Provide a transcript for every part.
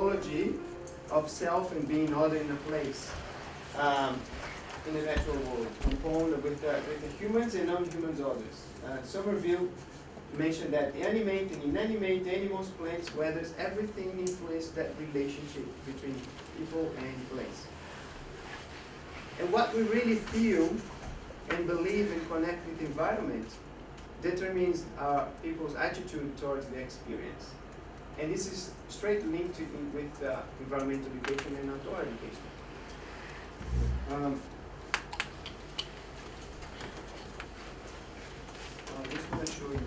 ontology of self and being order in a place in the natural world, component with the humans and non-humans orders. Somerville mentioned that the animate and inanimate animals, plants, weathers, everything influences that relationship between people and place. And what we really feel and believe and connect with the environment determines people's attitude towards the experience. And this is straight linked with environmental education and outdoor education. I'm just going to show you.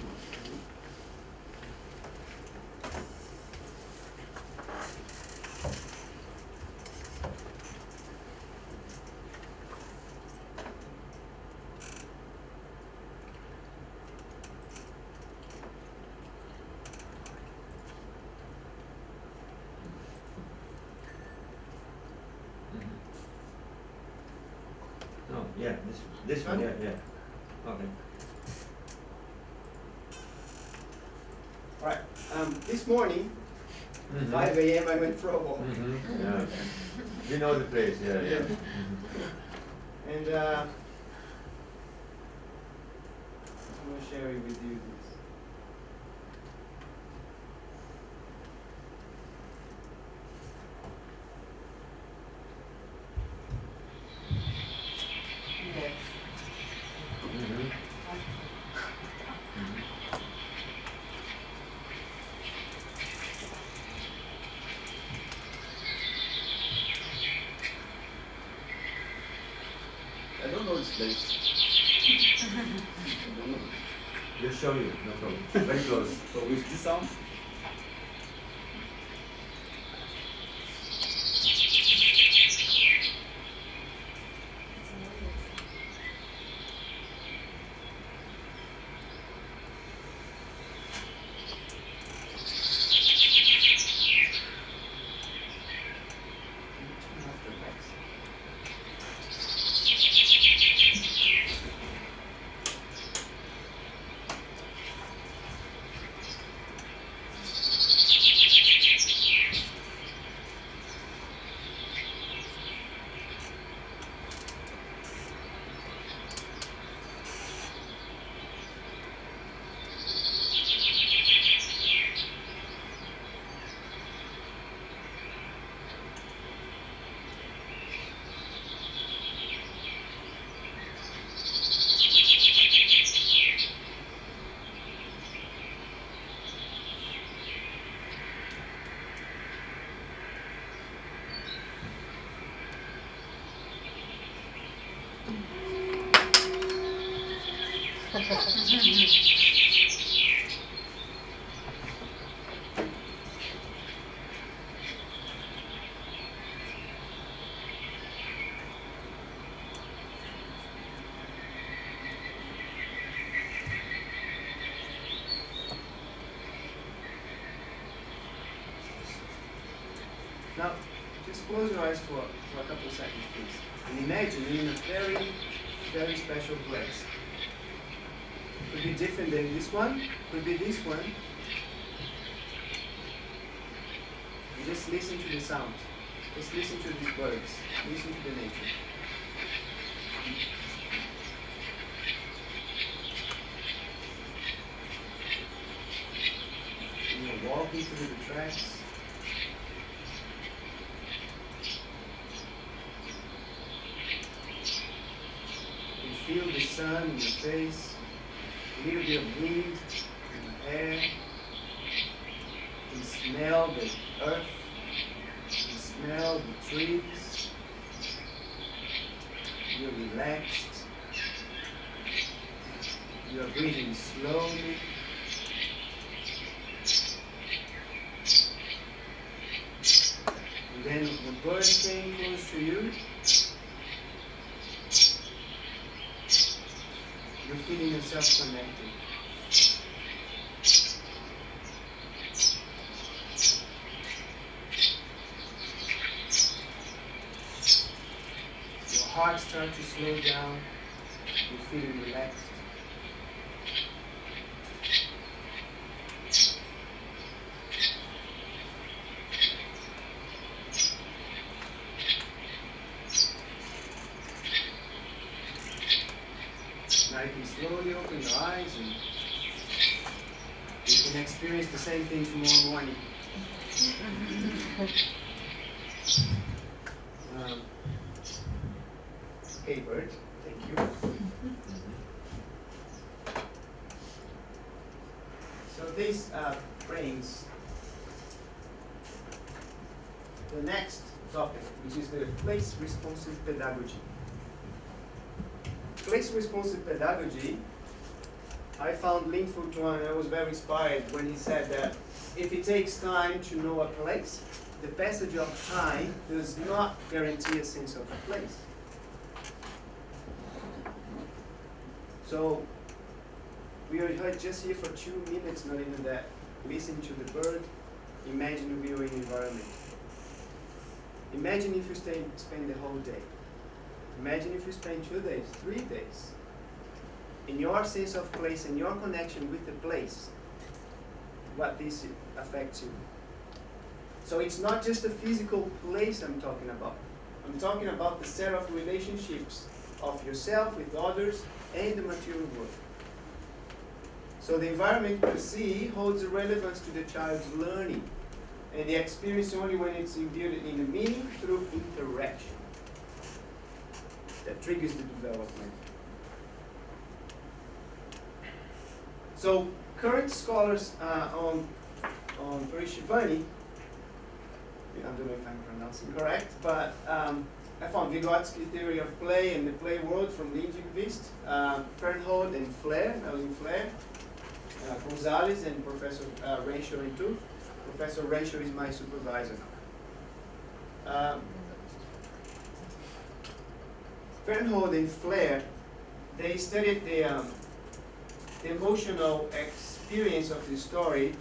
Yeah, this one, yeah. Okay. All right. This morning, 5 a.m. I went for a walk. Yeah. You know the place, yeah. And I'm going to share it with you. I don't know this place. We'll show you, no problem. Very close. So with this sound? Now, just close your eyes for a couple of seconds, please. And imagine you're in a very, very special place. Could be different than this one, could be this one. You just listen to the sounds. Just listen to these birds. Listen to the nature. You're walking through the tracks. You feel the sun in your face, a little bit of wind in the air. You smell the earth. You smell the trees. You're relaxed. You're breathing slowly. And then the bird came close to you. You're feeling yourself connected. Your heart starts to slow down. You're feeling relaxed. Now you can slowly open your eyes and you can experience the same thing tomorrow morning. Hey, Bert, thank you. So this brings the next topic, which is the place-responsive pedagogy. Place-responsive pedagogy, I found Lin Fu Tuan, I was very inspired when he said that if it takes time to know a place, the passage of time does not guarantee a sense of a place. So we are just here for 2 minutes, not even that. Listen to the bird, imagine a viewing environment. Imagine if you spend the whole day. Imagine if you spend 2 days, 3 days. In your sense of place and your connection with the place, what this affects you. So it's not just a physical place I'm talking about. I'm talking about the set of relationships of yourself with others and the material world. So the environment per se holds a relevance to the child's learning, and the experience only when it's imbued in the meaning through interaction. That triggers the development. So current scholars on Perezhivanie, I don't know if I'm pronouncing correct, but I found Vygotsky theory of play and the play world from Lindqvist, Fernhold and Melvin Flair, Gonzalez and Professor Renshaw and Tooth. Professor Renshaw is my supervisor now. Fernhold and Flair, they studied the emotional experience of the story,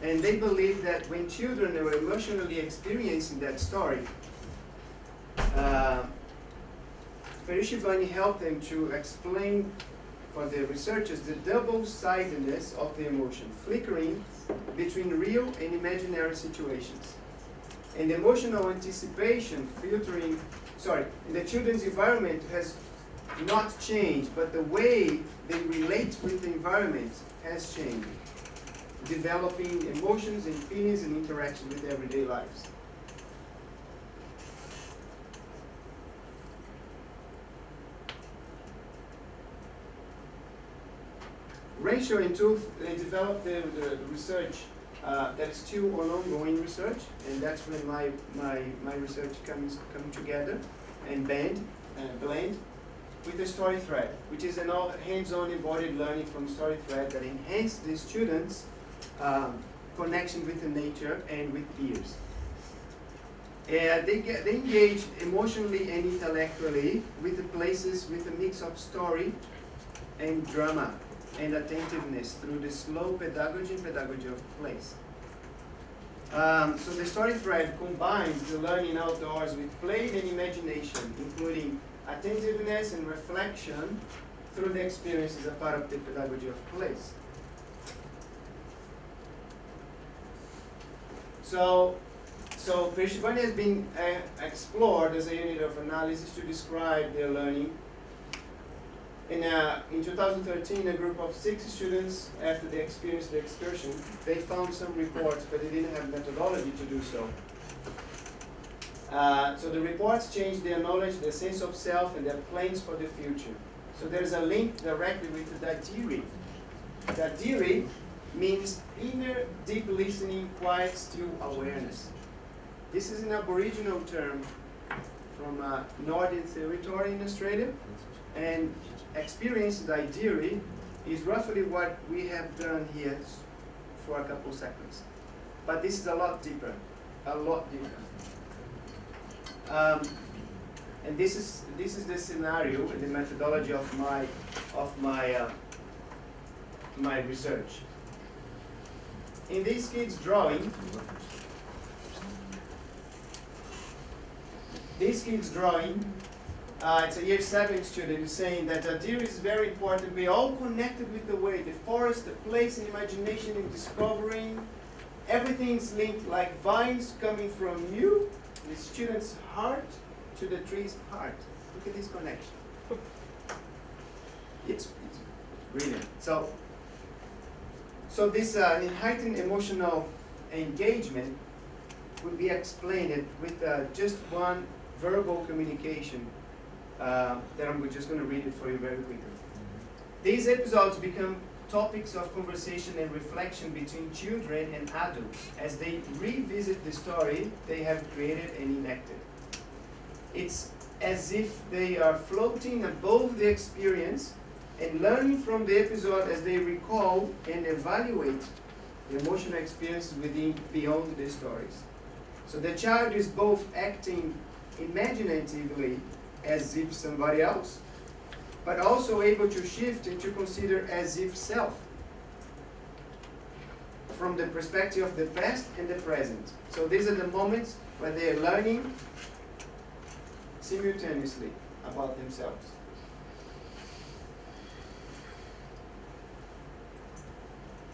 and they believe that when children are emotionally experiencing that story, Perezhivanie helped them to explain for the researchers the double-sidedness of the emotion, flickering between real and imaginary situations. And emotional anticipation filtering, in the children's environment has not changed, but the way they relate with the environment has changed, developing emotions and feelings and interaction with everyday lives. Renshaw and Tooth, they developed the research that's still an ongoing research, and that's when my research comes together and blend with the story thread, which is an all hands-on embodied learning from story thread that enhances the students' connection with the nature and with peers. They engage emotionally and intellectually with the places with a mix of story and drama and attentiveness through the slow pedagogy and pedagogy of place. So the story thread combines the learning outdoors with play and imagination, including attentiveness and reflection through the experience as a part of the pedagogy of place. So Perezhivanie has been explored as a unit of analysis to describe their learning. In 2013, a group of 6 students, after they experienced the excursion, they found some reports, but they didn't have methodology to do so. So the reports changed their knowledge, their sense of self, and their plans for the future. So there's a link directly with the Dadiri. Dadiri means inner, deep listening, quiet, still awareness. This is an Aboriginal term from Northern Territory in Australia, and experience Dadiri is roughly what we have done here for a couple seconds. But this is a lot deeper, a lot deeper. And this is the scenario and the methodology of my research. In this kid's drawing, it's a year 7 student saying that Dadiri is very important. We're all connected with the way, the forest, the place, and imagination and discovering. Everything's linked like vines coming from you, the student's heart, to the tree's heart. Look at this connection. It's brilliant. So this heightened emotional engagement will be explained with just one verbal communication that I'm just going to read it for you very quickly. These episodes become topics of conversation and reflection between children and adults as they revisit the story they have created and enacted. It's as if they are floating above the experience and learning from the episode as they recall and evaluate the emotional experiences beyond the stories. So the child is both acting imaginatively as if somebody else, but also able to shift and to consider as if self from the perspective of the past and the present. So these are the moments where they are learning simultaneously about themselves.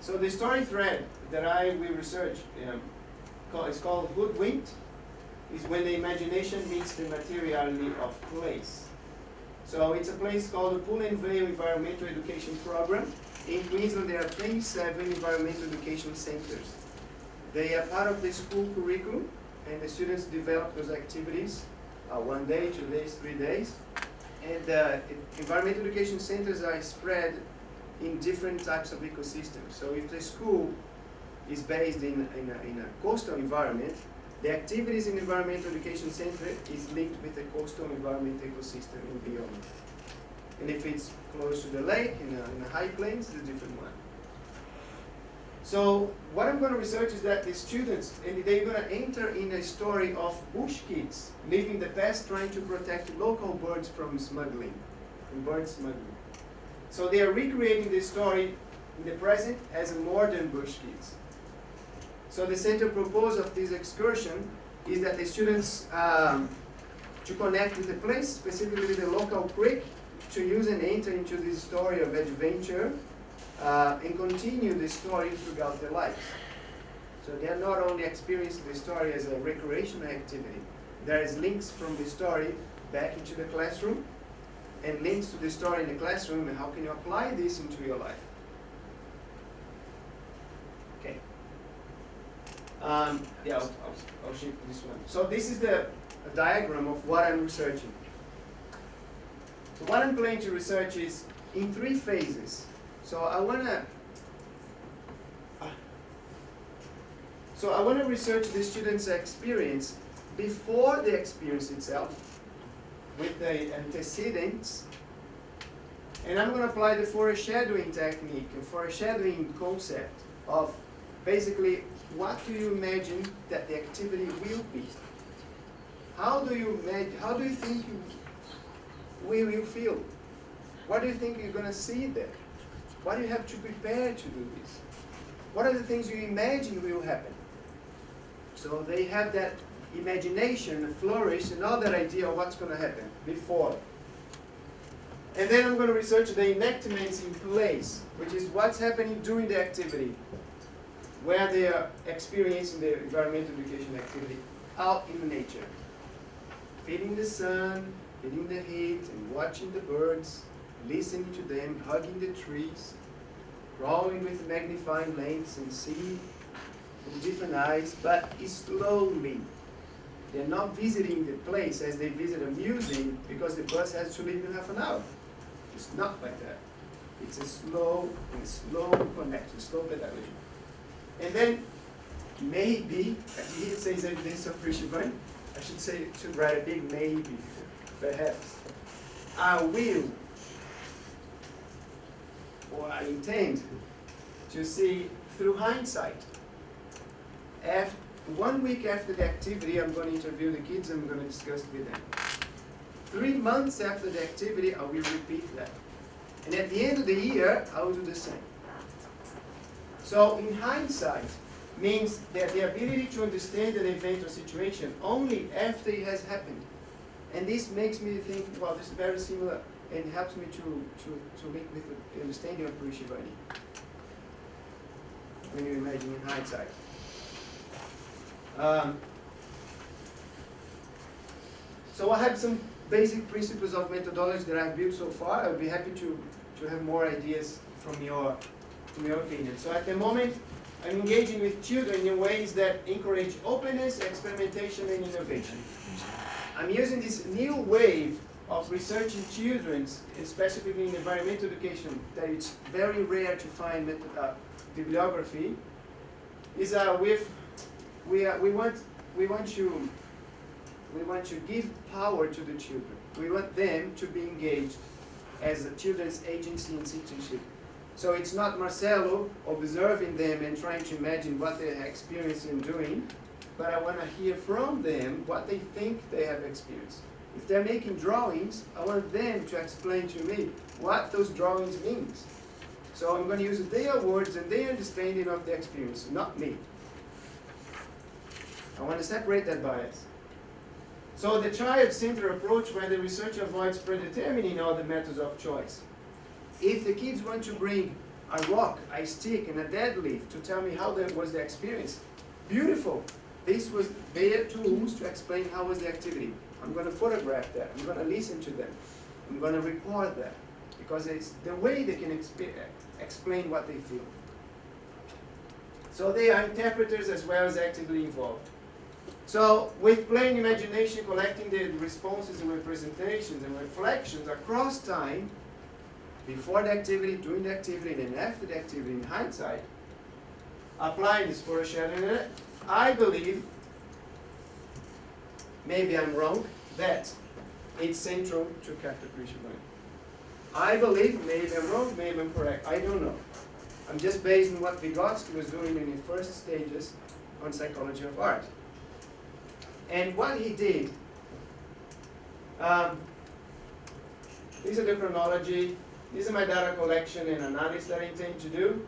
So the story thread that we researched is called Hoodwinked, is when the imagination meets the materiality of place. So it's a place called the Pool and Vale Environmental Education Program. In Queensland there are 27 environmental education centers. They are part of the school curriculum, and the students develop those activities 1 day, 2 days, 3 days. And environmental education centers are spread in different types of ecosystems. So if the school is based in a coastal environment, the activities in environmental education center is linked with the coastal environment ecosystem and beyond. And if it's close to the lake, in the high plains, it's a different one. So what I'm going to research is that the students, and they're going to enter in a story of bush kids living the past trying to protect local birds from smuggling, from bird smuggling. So they are recreating this story in the present as a modern bush kids. So the central purpose of this excursion is that the students to connect with the place, specifically the local creek, to use and enter into this story of adventure and continue the story throughout their lives. So they are not only experiencing the story as a recreational activity, there is links from the story back into the classroom and links to the story in the classroom and how can you apply this into your life. Okay. Yeah, I'll shift this one. So this is a diagram of what I'm researching. So what I'm planning to research is in 3 phases. So I want to research the student's experience before the experience itself, with the antecedents, and I'm going to apply the foreshadowing technique, a foreshadowing concept of basically what do you imagine that the activity will be? How do you think we will feel? What do you think you're going to see there? What do you have to prepare to do this? What are the things you imagine will happen? So they have that imagination flourish and all that idea of what's going to happen before. And then I'm going to research the enactments in place, which is what's happening during the activity, where they are experiencing the environmental education activity out in nature. Feeling the sun, feeling the heat, and watching the birds, listening to them, hugging the trees, crawling with magnifying lens and seeing with different eyes, but slowly. They're not visiting the place as they visit a museum because the bus has to leave in half an hour. It's not like that. It's a slow connection, slow pedagogy. And then maybe, as he says evidence of Perezhivanie, I should write a big maybe, perhaps. I will, or I intend, to see through hindsight. 1 week after the activity, I'm going to interview the kids and I'm going to discuss it with them. 3 months after the activity, I will repeat that. And at the end of the year, I will do the same. So in hindsight means that the ability to understand an event or situation only after it has happened. And this makes me think, well, this is very similar and helps me to link with the understanding of Perezhivanie when you imagine in hindsight. So I have some basic principles of methodology that I've built so far. I would be happy to to have more ideas from your opinion. So at the moment, I'm engaging with children in ways that encourage openness, experimentation, and innovation. I'm using this new wave of researching children, specifically in environmental education, that it's very rare to find bibliography. Is we want to give power to the children. We want them to be engaged as a children's agency and citizenship. So it's not Marcelo observing them and trying to imagine what they're experiencing and doing, but I want to hear from them what they think they have experienced. If they're making drawings, I want them to explain to me what those drawings means. So I'm going to use their words and their understanding of the experience, not me. I want to separate that bias. So the child-centered approach where the researcher avoids predetermining all the methods of choice. If the kids want to bring a rock, a stick, and a dead leaf to tell me how that was the experience, beautiful. This was their tools to explain how was the activity. I'm going to photograph that. I'm going to listen to them. I'm going to record that. Because it's the way they can explain what they feel. So they are interpreters as well as actively involved. So with playing imagination, collecting the responses and representations and reflections across time, before the activity, during the activity, and then after the activity, in hindsight, applying this foreshadowing, I believe, maybe I'm wrong, that it's central to character Perezhivanie. I believe, maybe I'm wrong, maybe I'm correct, I don't know. I'm just based on what Vygotsky was doing in the first stages on psychology of art. And what he did, these are the chronology, these are my data collection and analysis that I intend to do,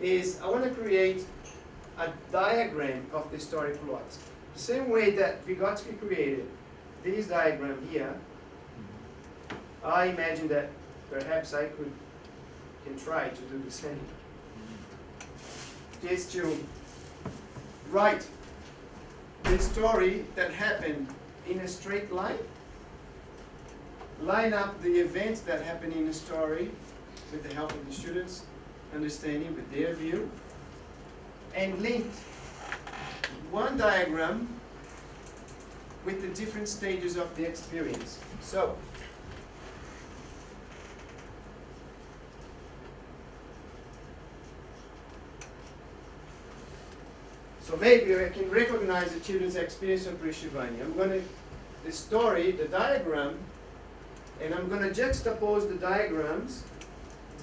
is I want to create a diagram of the story plot. The same way that Vygotsky created this diagram here, I imagine that perhaps I can try to do the same. Just to write the story that happened in a straight line, line up the events that happen in the story with the help of the students, understanding with their view, and link one diagram with the different stages of the experience. So maybe I can recognize the children's experience of Perezhivanie. I'm going to, the story, the diagram, and I'm going to juxtapose the diagrams,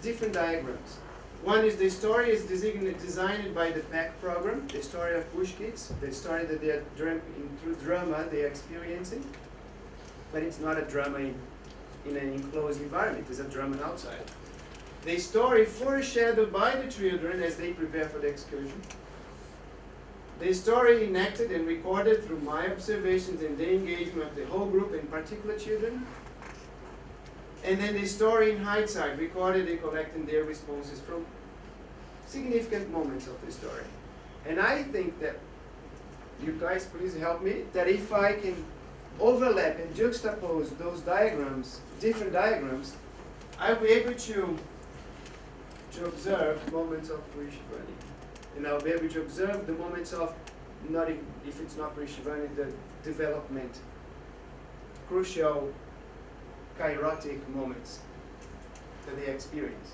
different diagrams. One is the story is designed by the PAC program, the story of Bush kids, the story that they are through drama they are experiencing, but it's not a drama in an enclosed environment, it's a drama outside. The story foreshadowed by the children as they prepare for the excursion. The story enacted and recorded through my observations and the engagement of the whole group, in particular children. And then the story in hindsight, recorded and collecting their responses from significant moments of the story. And I think that, you guys please help me, that if I can overlap and juxtapose those diagrams, different diagrams, I'll be able to observe moments of Perezhivanie. And I'll be able to observe the moments of, not if it's not Perezhivanie, the development, crucial, kairotic moments that they experience.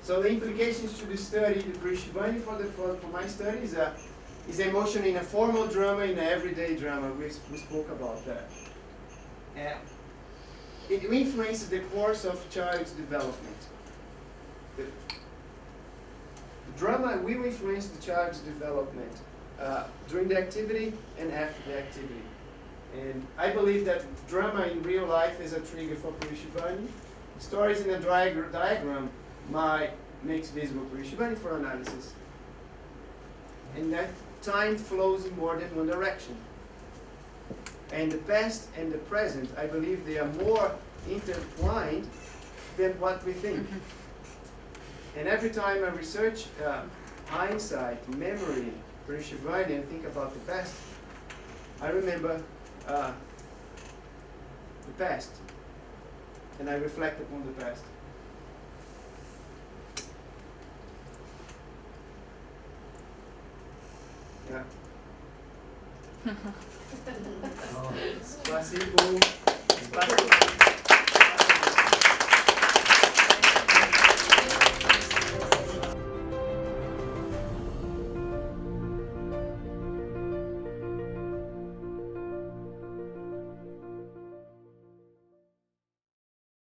So the implications to the study, the Perezhivanie for my study is emotion in a formal drama, in an everyday drama. We spoke about that. It influences the course of child's development. The drama will influence the child's development during the activity and after the activity. And I believe that drama in real life is a trigger for Perezhivanie. Stories in a diagram makes visible Perezhivanie for analysis. And that time flows in more than one direction. And the past and the present, I believe they are more intertwined than what we think. And every time I research hindsight, memory, Perezhivanie, and think about the past, I remember the past. and I reflect upon the past. Yeah. Oh. Спасибо. Спасибо.